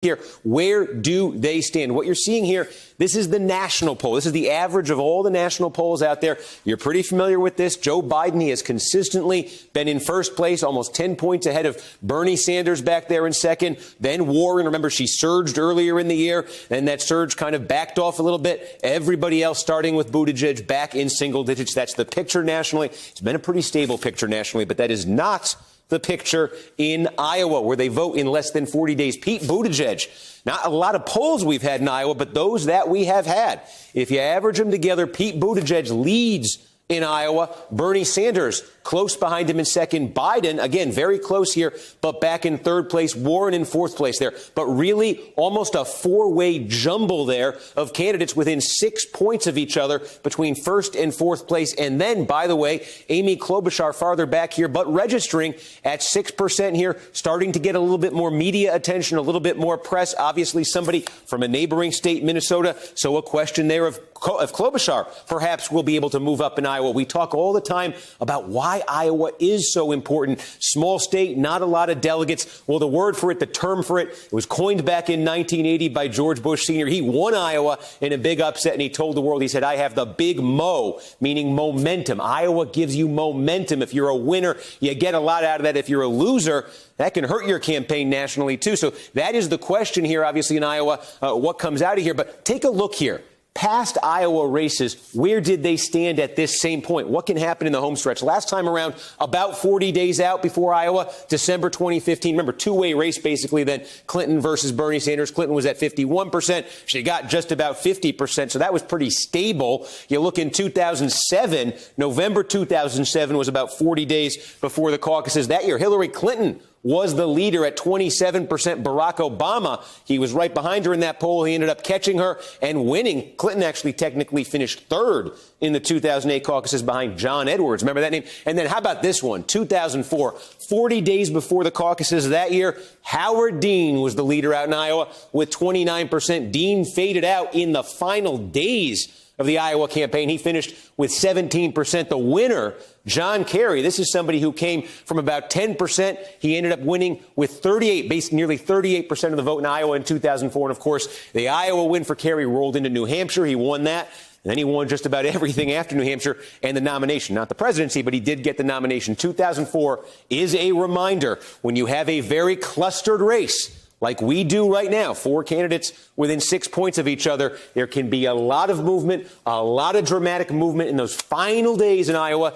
Here, where do they stand? What you're seeing here, this is the national poll. This is the average of all the national polls out there. You're pretty familiar with this. Joe Biden, he has consistently been in first place, almost 10 points ahead of Bernie Sanders back there in second. Then Warren, remember, she surged earlier in the year, and that surge kind of backed off a little bit. Everybody else, starting with Buttigieg, back in single digits. That's the picture nationally. It's been a pretty stable picture nationally, but that is not the picture in Iowa, where they vote in less than 40 days. Pete Buttigieg, not a lot of polls we've had in Iowa, but those that we have had. If you average them together, Pete Buttigieg leads in Iowa. Bernie Sanders close behind him in second. Biden, again, very close here, but back in third place. Warren in fourth place there. But really almost a four-way jumble there of candidates within 6 points of each other between first and fourth place. And then, by the way, Amy Klobuchar farther back here, but registering at 6% here, starting to get a little bit more media attention, a little bit more press. Obviously, somebody from a neighboring state, Minnesota. So a question there of Klobuchar perhaps will be able to move up in Iowa. We talk all the time about why Iowa is so important. Small state, not a lot of delegates. Well, the word for it, the term for it, was coined back in 1980 by George Bush Sr. He won Iowa in a big upset, and he told the world, he said, I have the big mo, meaning momentum. Iowa gives you momentum. If you're a winner, you get a lot out of that. If you're a loser, that can hurt your campaign nationally, too. So that is the question here, obviously, in Iowa, what comes out of here. But take a look here. Past Iowa races, where did they stand at this same point? What can happen in the home stretch? Last time around, about 40 days out before Iowa, December 2015. Remember, two-way race, basically, then Clinton versus Bernie Sanders. Clinton was at 51%. She got just about 50%, so that was pretty stable. You look in 2007, November 2007 was about 40 days before the caucuses. That year, Hillary Clinton was the leader at 27%. Barack Obama, he was right behind her in that poll. He ended up catching her and winning. Clinton actually technically finished third in the 2008 caucuses behind John Edwards. Remember that name? And then how about this one? 2004, 40 days before the caucuses that year, Howard Dean was the leader out in Iowa with 29%. Dean faded out in the final days of the Iowa campaign. He finished with 17%. The winner, John Kerry, this is somebody who came from about 10%. He ended up winning with nearly 38% of the vote in Iowa in 2004. And, of course, the Iowa win for Kerry rolled into New Hampshire. He won that. And then he won just about everything after New Hampshire and the nomination. Not the presidency, but he did get the nomination. 2004 is a reminder when you have a very clustered race like we do right now, 4 candidates within 6 points of each other, there can be a lot of movement, a lot of dramatic movement in those final days in Iowa.